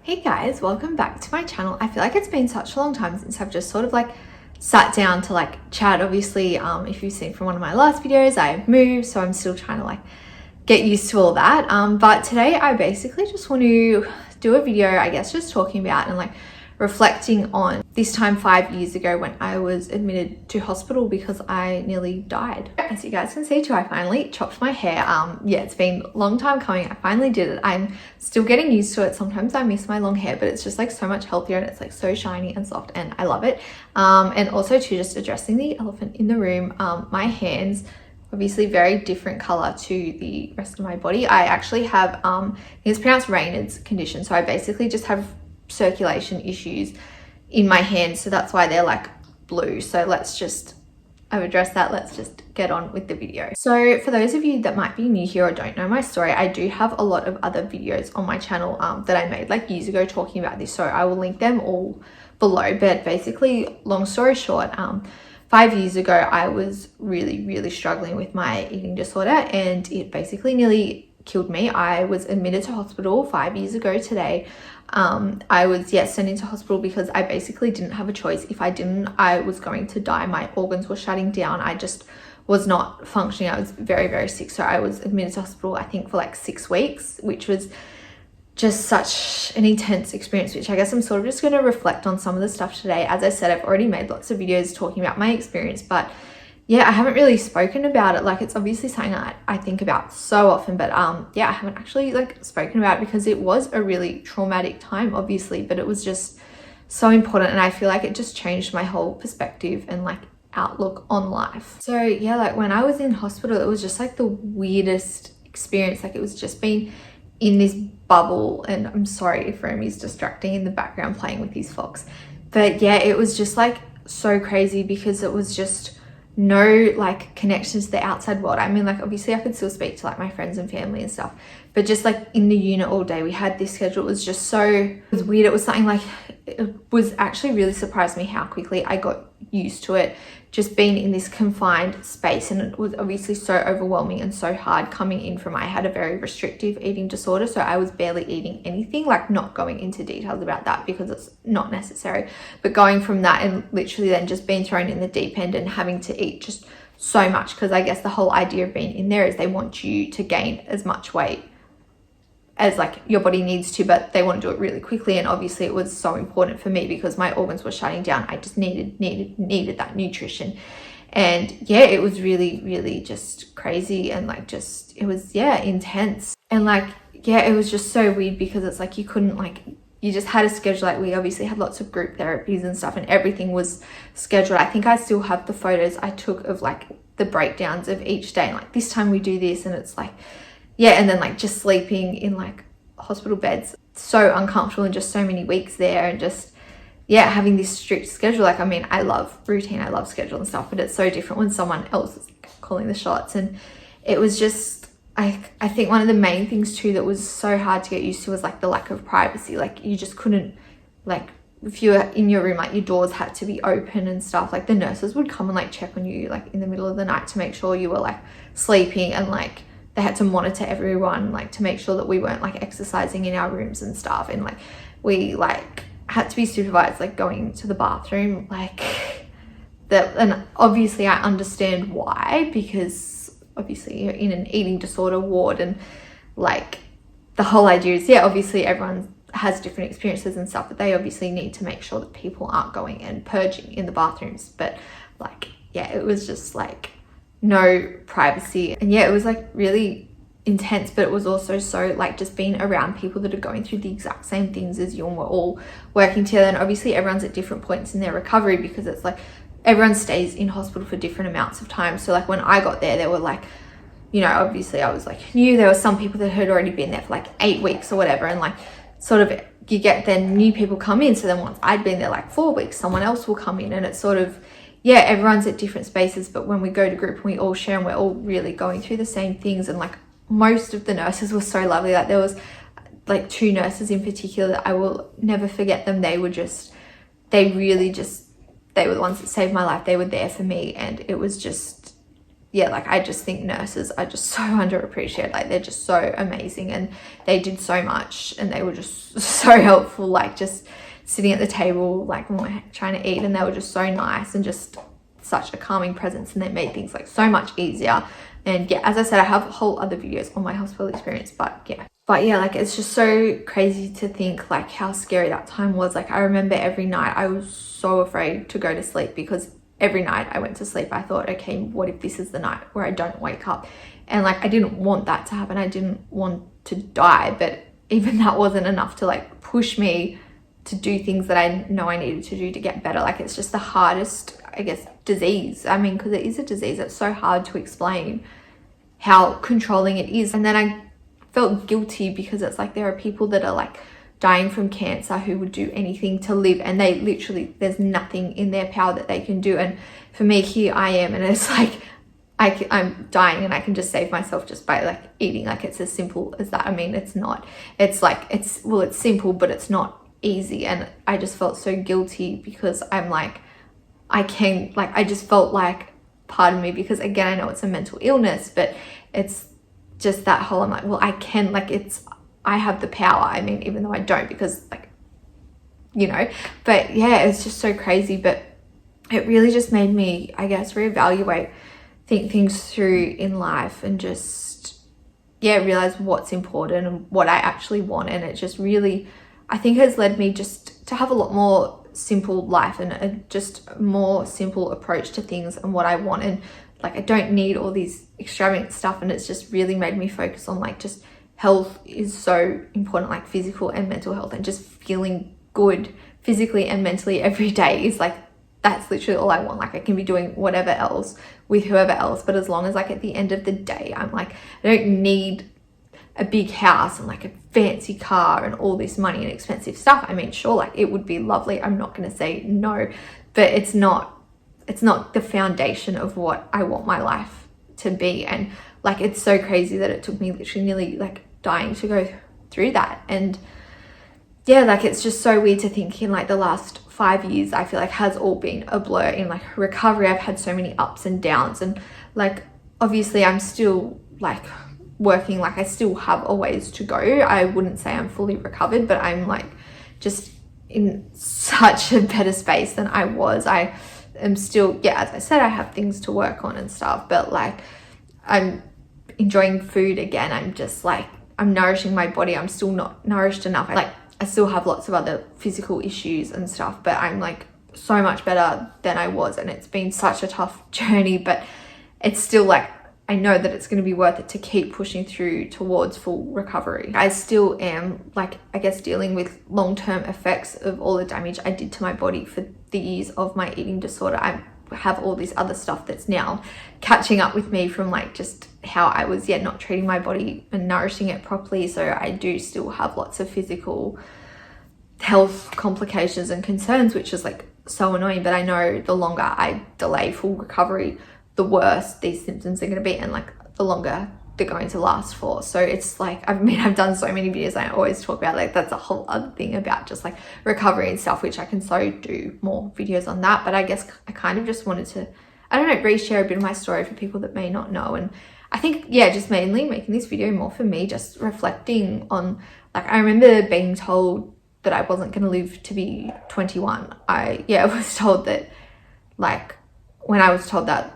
Hey guys, welcome back to my channel. I feel like it's been such a long time since I've just sort of sat down to chat. Obviously, if you've seen from one of my last videos, I've moved, so I'm still trying to get used to all that. But today I basically just want to do a video, I guess, just talking about and reflecting on this time 5 years ago when I was admitted to hospital because I nearly died. As you guys can see too, I finally chopped my hair. Yeah, it's been a long time coming. I finally did it. I'm still getting used to it. Sometimes I miss my long hair, but it's just so much healthier and it's so shiny and soft and I love it. And also too, just addressing the elephant in the room, my hands, obviously very different color to the rest of my body. I actually have, it's pronounced Raynaud's condition. So I basically just have circulation issues in my hands, so that's why they're blue. So I've addressed that. Let's just get on with the video. So for those of you that might be new here or don't know my story, I do have a lot of other videos on my channel that I made years ago talking about this, so I will link them all below. But basically, long story short, 5 years ago I was really struggling with my eating disorder and it basically nearly killed me. I was admitted to hospital 5 years ago today. I was sent into hospital because I basically didn't have a choice. If I didn't, I was going to die. My organs were shutting down. I just was not functioning. I was very sick. So I was admitted to hospital, I think, for 6 weeks, which was just such an intense experience, which I guess I'm sort of just going to reflect on some of the stuff today. As I said, I've already made lots of videos talking about my experience, but yeah, I haven't really spoken about it. It's obviously something that I think about so often, but yeah, I haven't actually spoken about it because it was a really traumatic time, obviously, but it was just so important. And I feel like it just changed my whole perspective and outlook on life. So yeah, when I was in hospital, it was just the weirdest experience. It was just being in this bubble, and I'm sorry if Romy's distracting in the background playing with his fox. But yeah, it was just so crazy because it was just no connection to the outside world. I mean, obviously I could still speak to my friends and family and stuff, but just in the unit all day we had this schedule. It was just it was weird. It was something it was actually really surprised me how quickly I got used to it, just being in this confined space. And it was obviously so overwhelming and so hard coming in from, I had a very restrictive eating disorder, so I was barely eating anything, not going into details about that because it's not necessary, but going from that and literally then just being thrown in the deep end and having to eat just so much, because I guess the whole idea of being in there is they want you to gain as much weight as your body needs to, but they want to do it really quickly. And obviously it was so important for me because my organs were shutting down. I just needed that nutrition. And yeah, it was really just crazy and it was intense. And yeah, it was just so weird because it's you couldn't you just had a schedule. We obviously had lots of group therapies and stuff and everything was scheduled. I think I still have the photos I took of the breakdowns of each day, and this time we do this, and it's yeah, and then just sleeping in hospital beds, so uncomfortable, and just so many weeks there, and just yeah, having this strict schedule. I mean, I love routine, I love schedule and stuff, but it's so different when someone else is calling the shots. And it was just, I think one of the main things too that was so hard to get used to was the lack of privacy. You just couldn't, if you were in your room, your doors had to be open and stuff. The nurses would come and check on you in the middle of the night to make sure you were sleeping, and they had to monitor everyone to make sure that we weren't exercising in our rooms and stuff. And we had to be supervised going to the bathroom that. And obviously I understand why, because obviously you're in an eating disorder ward, and the whole idea is, yeah, obviously everyone has different experiences and stuff, but they obviously need to make sure that people aren't going and purging in the bathrooms. But yeah, it was just no privacy. And yeah, it was really intense, but it was also so just being around people that are going through the exact same things as you, and we're all working together. And obviously everyone's at different points in their recovery because it's everyone stays in hospital for different amounts of time. So when I got there were obviously I was new. There were some people that had already been there for 8 weeks or whatever, and sort of you get then new people come in. So then once I'd been there 4 weeks, someone else will come in, and it's sort of, yeah, everyone's at different spaces, but when we go to group and we all share and we're all really going through the same things. And most of the nurses were so lovely. There was 2 nurses in particular that I will never forget them. They were they were the ones that saved my life. They were there for me, and it was just, yeah, like I just think nurses are just so underappreciated. Like they're just so amazing, and they did so much, and they were just so helpful, like just sitting at the table like when we're trying to eat, and they were just so nice and just such a calming presence, and they made things like so much easier. And yeah, as I said, I have whole other videos on my hospital experience, but yeah, like it's just so crazy to think like how scary that time was. Like I remember every night I was so afraid to go to sleep, because every night I went to sleep I thought, okay, what if this is the night where I don't wake up? And like I didn't want that to happen. I didn't want to die, but even that wasn't enough to like push me to do things that I know I needed to do to get better. Like it's just the hardest, I guess, disease. I mean, because it is a disease, it's so hard to explain how controlling it is. And then I felt guilty because it's like there are people that are like dying from cancer who would do anything to live, and they literally, there's nothing in their power that they can do. And for me, here I am, and it's like I'm dying and I can just save myself just by like eating. Like it's as simple as that. I mean, it's not, it's like, it's simple, but it's not easy. And I just felt so guilty because I'm like, I just felt like, pardon me, because again, I know it's a mental illness, but it's just that whole, I'm like, well, I can, like I have the power. I mean, even though I don't, because like, you know, but yeah, it's just so crazy. But it really just made me, I guess, reevaluate, think things through in life, and just, yeah, realize what's important and what I actually want. And it just really, I think, has led me just to have a lot more simple life and a just more simple approach to things and what I want. And like I don't need all these extravagant stuff, and it's just really made me focus on like just health is so important, like physical and mental health, and just feeling good physically and mentally every day is like, that's literally all I want. Like I can be doing whatever else with whoever else, but as long as like at the end of the day I'm like, I don't need a big house and like a fancy car and all this money and expensive stuff. I mean, sure, like it would be lovely, I'm not going to say no, but it's not the foundation of what I want my life to be. And like it's so crazy that it took me literally nearly like dying to go through that. And yeah, like it's just so weird to think in like the last 5 years I feel like has all been a blur in like recovery. I've had so many ups and downs, and like obviously I'm still like working, like I still have a ways to go. I wouldn't say I'm fully recovered, but I'm like just in such a better space than I was. I am still, yeah, as I said, I have things to work on and stuff, but like I'm enjoying food again. I'm just like, I'm nourishing my body. I'm still not nourished enough. I still have lots of other physical issues and stuff, but I'm like so much better than I was. And it's been such a tough journey, but it's still like, I know that it's going to be worth it to keep pushing through towards full recovery. I still am like, I guess, dealing with long-term effects of all the damage I did to my body for the years of my eating disorder. I have all this other stuff that's now catching up with me from like just how I was not treating my body and nourishing it properly. So I do still have lots of physical health complications and concerns, which is like so annoying. But I know the longer I delay full recovery, the worse these symptoms are going to be, and like the longer they're going to last for. So it's like, I've done so many videos, and I always talk about like, that's a whole other thing about just like recovery and stuff, which I can so do more videos on that. But I guess I kind of just wanted to, I don't know, reshare a bit of my story for people that may not know. And I think, yeah, just mainly making this video more for me, just reflecting on, like, I remember being told that I wasn't going to live to be 21. I was told that, like, when I was told that,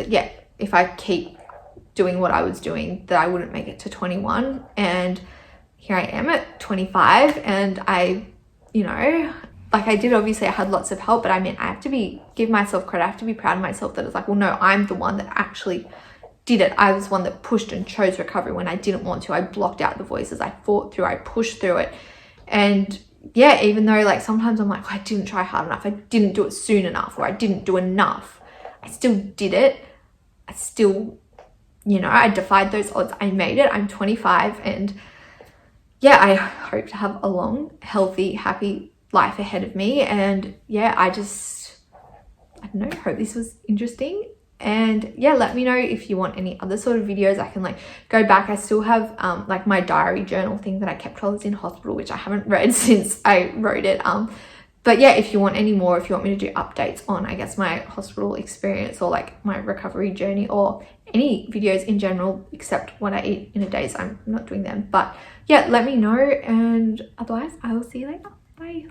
yeah, if I keep doing what I was doing, that I wouldn't make it to 21. And here I am at 25, and I, you know, like I did, obviously I had lots of help, but I mean, I have to give myself credit. I have to be proud of myself that it's like, well, no, I'm the one that actually did it. I was one that pushed and chose recovery when I didn't want to. I blocked out the voices. I fought through, I pushed through it. And yeah, even though like sometimes I'm like, I didn't try hard enough, I didn't do it soon enough, or I didn't do enough, I still did it. I still, you know, I defied those odds. I made it. I'm 25, and yeah, I hope to have a long, healthy, happy life ahead of me. And yeah, I don't know, hope this was interesting. And yeah, let me know if you want any other sort of videos. I can like go back. I still have like my diary journal thing that I kept while I was in hospital, which I haven't read since I wrote it. But yeah, if you want any more, if you want me to do updates on, I guess, my hospital experience or like my recovery journey or any videos in general, except what I eat in a day, so I'm not doing them. But yeah, let me know, and otherwise I will see you later. Bye.